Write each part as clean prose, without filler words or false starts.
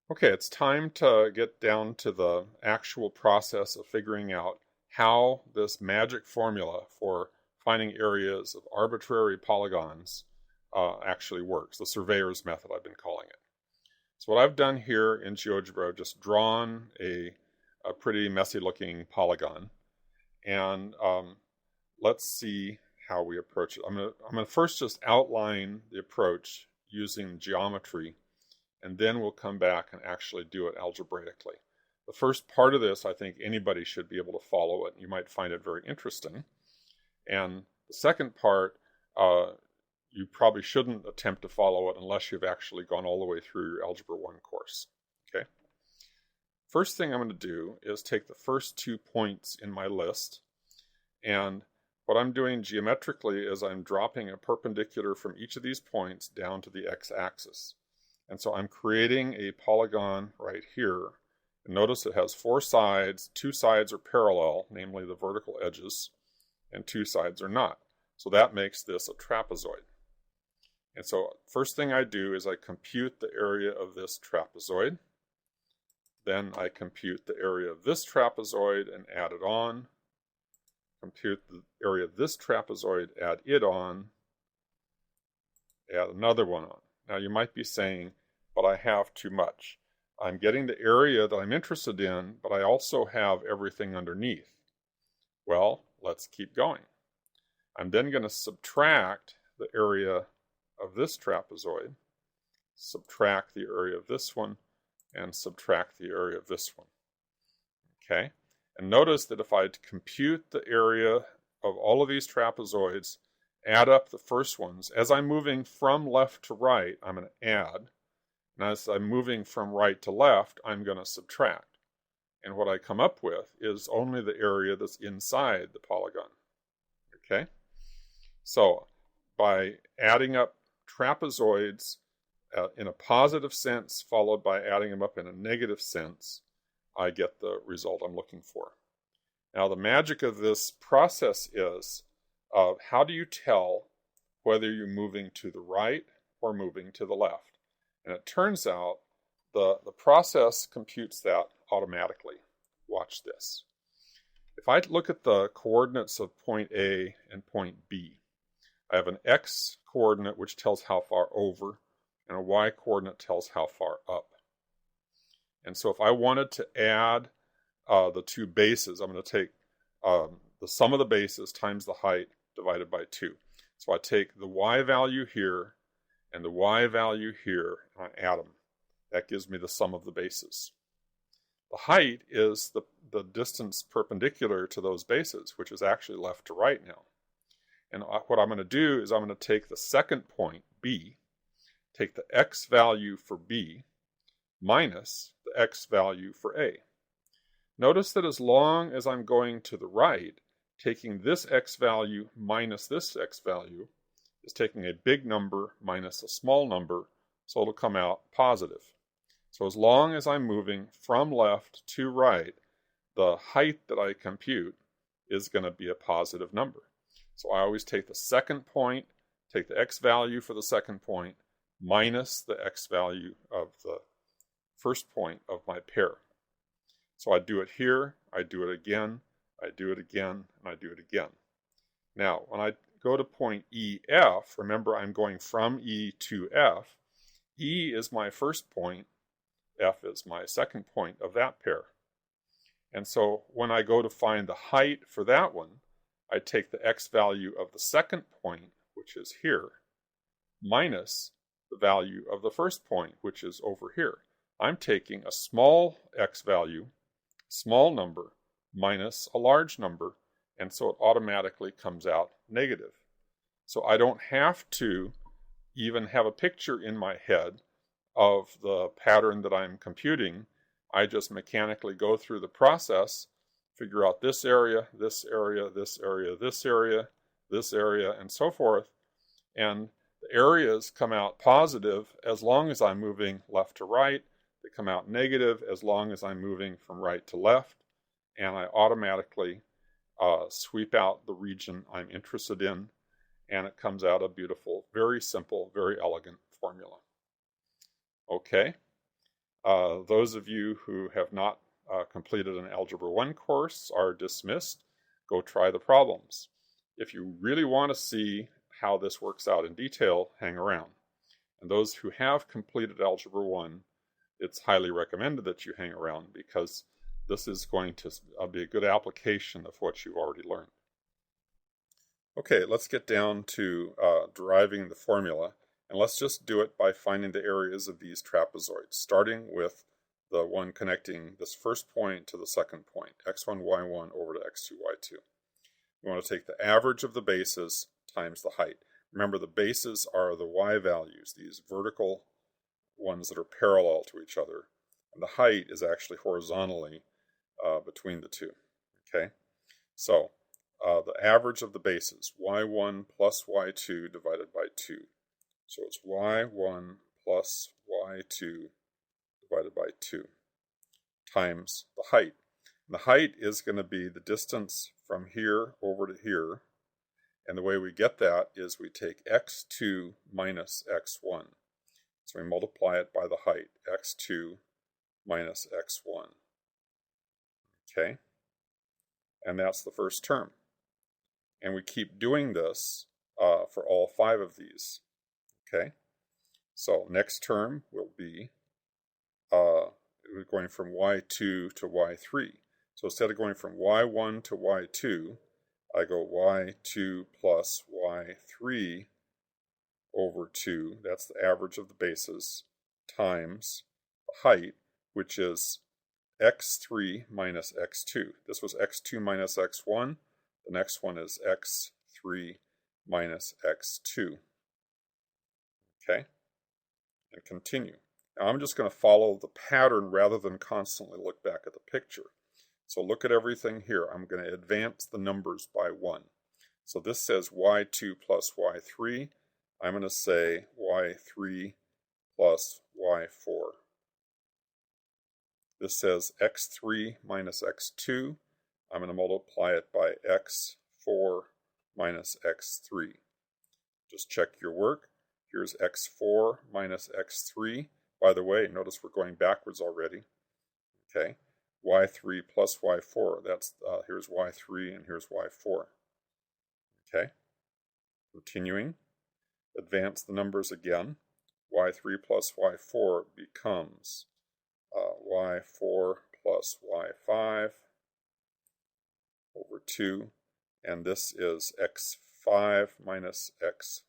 Okay, it's time to get down to the actual process of figuring out how this magic formula for finding areas of arbitrary polygons actually works. The surveyor's method, I've been calling it. So what I've done here in GeoGebra, I've just drawn a pretty messy looking polygon. And let's see how we approach it. I'm gonna first just outline the approach using geometry, and then we'll come back and actually do it algebraically. The first part of this, I think anybody should be able to follow it. You might find it very interesting. And the second part, you probably shouldn't attempt to follow it unless you've actually gone all the way through your Algebra 1 course. Okay. First thing I'm going to do is take the first 2 points in my list, and what I'm doing geometrically is I'm dropping a perpendicular from each of these points down to the x-axis. And so I'm creating a polygon right here. And notice it has 4 sides. 2 sides are parallel, namely the vertical edges, and 2 sides are not. So that makes this a trapezoid. And so first thing I do is I compute the area of this trapezoid. Then I compute the area of this trapezoid and add it on. Compute the area of this trapezoid, add it on, add another one on. Now you might be saying, but I have too much. I'm getting the area that I'm interested in, but I also have everything underneath. Well, let's keep going. I'm then going to subtract the area of this trapezoid, subtract the area of this one, and subtract the area of this one. Okay? And notice that if I compute the area of all of these trapezoids, add up the first ones, as I'm moving from left to right, I'm going to add. And as I'm moving from right to left, I'm going to subtract. And what I come up with is only the area that's inside the polygon. Okay? So by adding up trapezoids in a positive sense, followed by adding them up in a negative sense, I get the result I'm looking for. Now, the magic of this process is how do you tell whether you're moving to the right or moving to the left? And it turns out the process computes that automatically. Watch this. If I look at the coordinates of point A and point B, I have an x coordinate which tells how far over, and a y coordinate tells how far up. And so if I wanted to add the 2 bases, I'm going to take the sum of the bases times the height divided by 2. So I take the y value here and the y value here, and I add them. That gives me the sum of the bases. The height is the distance perpendicular to those bases, which is actually left to right now. And what I'm going to do is I'm going to take the second point, B, take the x value for B, minus the x value for A. Notice that as long as I'm going to the right, taking this x value minus this x value is taking a big number minus a small number, so it'll come out positive. So as long as I'm moving from left to right, the height that I compute is going to be a positive number. So I always take the second point, take the x value for the second point, minus the x value of the first point of my pair. So I do it here, I do it again, I do it again, and I do it again. Now, when I go to point EF, remember I'm going from E to F. E is my first point, F is my second point of that pair. And so when I go to find the height for that one, I take the x value of the second point, which is here, minus the value of the first point, which is over here. I'm taking a small x value, small number, minus a large number, and so it automatically comes out negative. So I don't have to even have a picture in my head of the pattern that I'm computing. I just mechanically go through the process, figure out this area, this area, this area, this area, this area, and so forth. And the areas come out positive as long as I'm moving left to right. They come out negative as long as I'm moving from right to left. And I automatically sweep out the region I'm interested in. And it comes out a beautiful, very simple, very elegant formula. Okay. Those of you who have not completed an Algebra 1 course are dismissed. Go try the problems. If you really want to see how this works out in detail, hang around. And those who have completed Algebra 1, it's highly recommended that you hang around because this is going to be a good application of what you've already learned. Okay, let's get down to deriving the formula, and let's just do it by finding the areas of these trapezoids, starting with the one connecting this first point to the second point, x1, y1 over to x2, y2. We want to take the average of the bases times the height. Remember, the bases are the y values, these vertical ones that are parallel to each other, and the height is actually horizontally between the two. Okay, so the average of the bases, y1 plus y2 divided by 2. So it's y1 plus y2 divided by 2 times the height. And the height is going to be the distance from here over to here. And the way we get that is we take x2 minus x1. So we multiply it by the height, x2 minus x1. Okay? And that's the first term. And we keep doing this for all 5 of these. Okay? So next term will be we're going from y2 to y3. So instead of going from y1 to y2, I go y2 plus y3 over 2, that's the average of the bases, times the height, which is x3 minus x2. This was x2 minus x1. The next one is x3 minus x2. Okay? And continue. Now I'm just going to follow the pattern rather than constantly look back at the picture. So look at everything here. I'm going to advance the numbers by 1. So this says y2 plus y3. I'm going to say y3 plus y4. This says x3 minus x2. I'm going to multiply it by x4 minus x3. Just check your work. Here's x4 minus x3. By the way, notice we're going backwards already. Okay, y3 plus y4. That's here's y3 and here's y4. Okay, continuing. Advance the numbers again. y3 plus y4 becomes y4 plus y5 over 2, and this is x5 minus x4.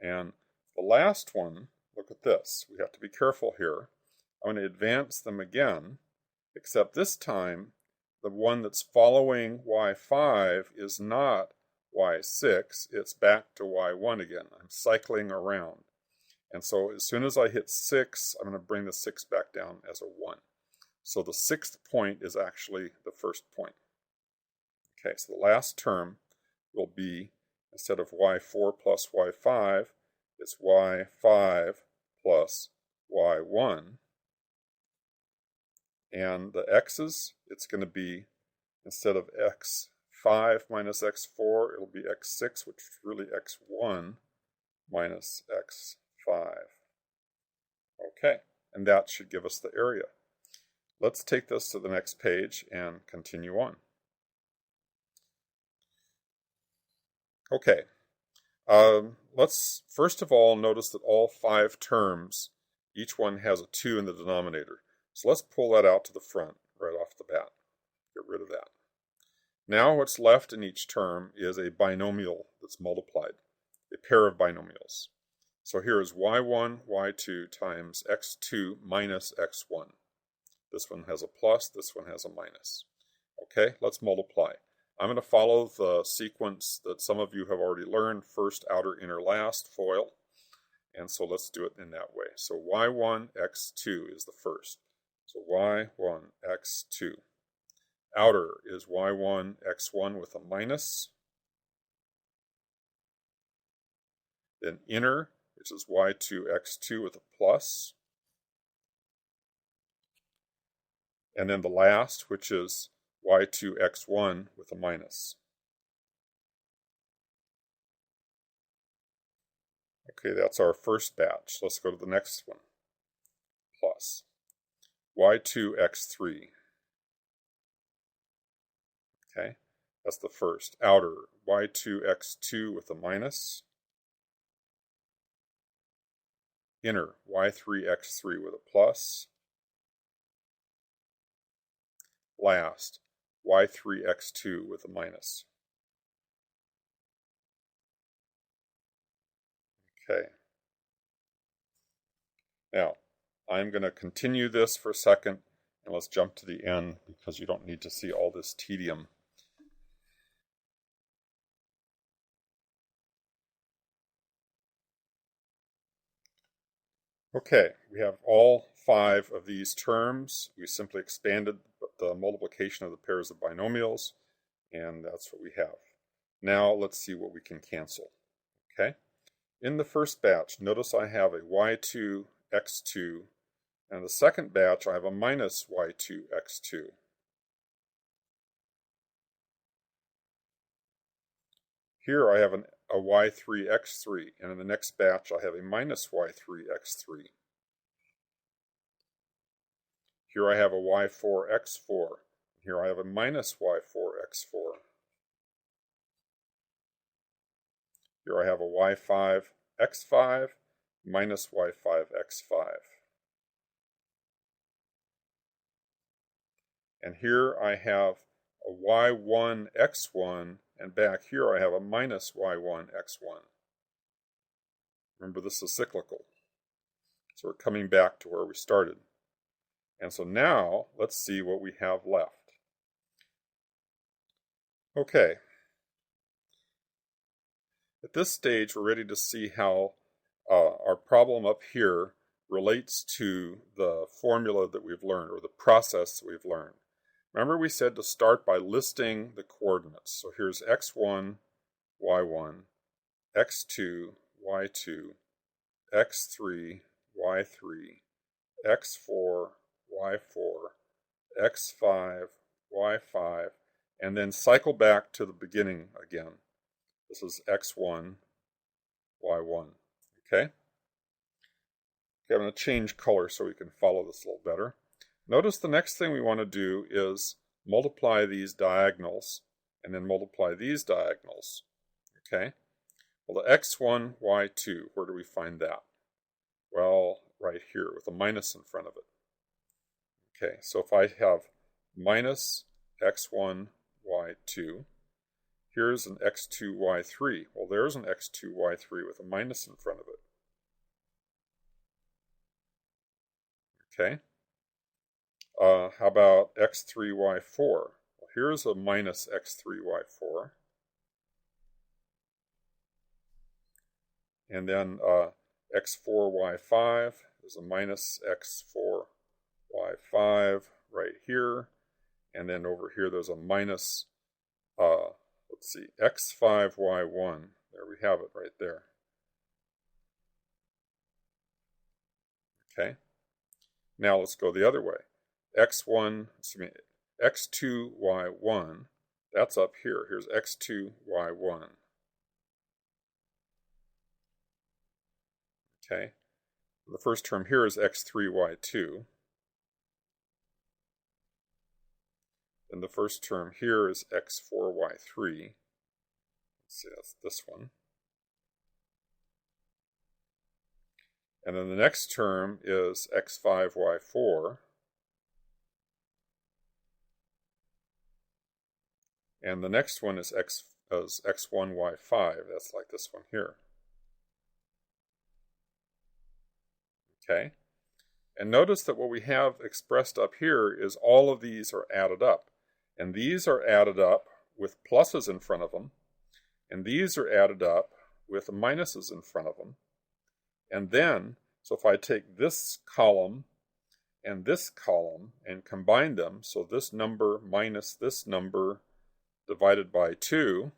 And the last one, look at this. We have to be careful here. I'm going to advance them again, except this time the one that's following y5 is not y6, it's back to y1 again. I'm cycling around. And so as soon as I hit 6, I'm going to bring the 6 back down as a 1. So the 6th point is actually the first point. Okay, so the last term will be, instead of y4 plus y5, it's y5 plus y1. And the x's, it's going to be, instead of x5 minus x4, it'll be x6, which is really x1 minus x5. Okay, and that should give us the area. Let's take this to the next page and continue on. Okay, let's first of all notice that all 5 terms, each one has a 2 in the denominator. So let's pull that out to the front right off the bat. Get rid of that. Now what's left in each term is a binomial that's multiplied, a pair of binomials. So here is y1, y2 times x2 minus x1. This one has a plus, this one has a minus. Okay, let's multiply. I'm going to follow the sequence that some of you have already learned, first, outer, inner, last, FOIL. And so let's do it in that way. So y1, x2 is the first. So y1, x2. Outer is y1, x1 with a minus. Then inner, which is y2, x2 with a plus. And then the last, which is y2, x1 with a minus. Okay, that's our first batch. Let's go to the next one. Plus y2x3. Okay, that's the first. Outer y2x2 with a minus. Inner y3x3 with a plus. Last y3x2 with a minus. Okay. Now, I'm going to continue this for a second, and let's jump to the end because you don't need to see all this tedium. Okay, we have all 5 of these terms. We simply expanded the multiplication of the pairs of binomials, and that's what we have. Now let's see what we can cancel. Okay, in the first batch, notice I have a y2, x2, and the second batch I have a minus y2, x2. Here I have a y3, x3, and in the next batch I have a minus y3, x3. Here I have a y4, x4. Here I have a minus y4, x4. Here I have a y5, x5, minus y5, x5. And here I have a y1, x1, and back here I have a minus y1, x1. Remember, this is cyclical. So we're coming back to where we started. And so now, let's see what we have left. Okay. At this stage, we're ready to see how our problem up here relates to the formula that we've learned, or the process that we've learned. Remember, we said to start by listing the coordinates. So here's x1, y1, x2, y2, x3, y3, x4, y4, x5, y5, and then cycle back to the beginning again. This is x1, y1. Okay? I'm going to change color so we can follow this a little better. Notice the next thing we want to do is multiply these diagonals and then multiply these diagonals. Okay? Well, the x1, y2, where do we find that? Well, right here with a minus in front of it. Okay, so if I have minus x1, y2, here's an x2, y3. Well, there's an x2, y3 with a minus in front of it. Okay. How about x3, y4? Well, here's a minus x3, y4. And then x4, y5 is a minus x4, y5 right here. And then over here there's a minus, let's see, x5, y1. There we have it right there. Okay. Now let's go the other way. x2, y1, that's up here. Here's x2, y1. Okay. The first term here is x3, y2. And the first term here is x4, y3. Let's see, that's this one. And then the next term is x5, y4. And the next one is x1, y5. That's like this one here. Okay. And notice that what we have expressed up here is all of these are added up. And these are added up with pluses in front of them. And these are added up with minuses in front of them. And then, so if I take this column and combine them, so this number minus this number divided by 2,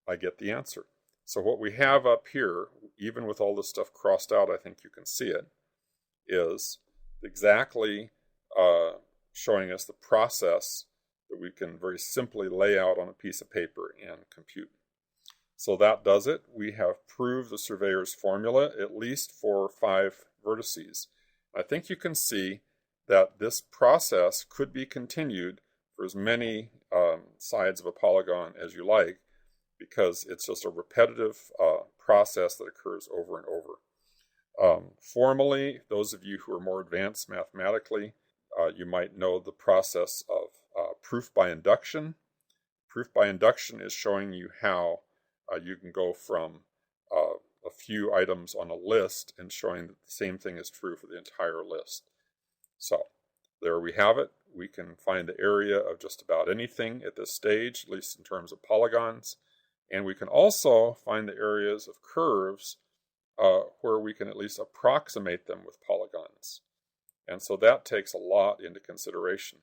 I get the answer. So what we have up here, even with all this stuff crossed out, I think you can see it, is exactly showing us the process that we can very simply lay out on a piece of paper and compute. So that does it. We have proved the surveyor's formula, at least for 5 vertices. I think you can see that this process could be continued for as many sides of a polygon as you like, because it's just a repetitive process that occurs over and over. Formally, those of you who are more advanced mathematically, you might know the process of proof by induction. Proof by induction is showing you how you can go from a few items on a list and showing that the same thing is true for the entire list. So there we have it. We can find the area of just about anything at this stage, at least in terms of polygons. And we can also find the areas of curves where we can at least approximate them with polygons. And so that takes a lot into consideration.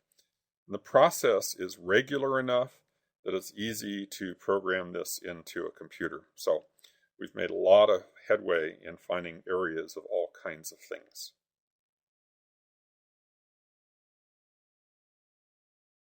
And the process is regular enough that it's easy to program this into a computer. So we've made a lot of headway in finding areas of all kinds of things.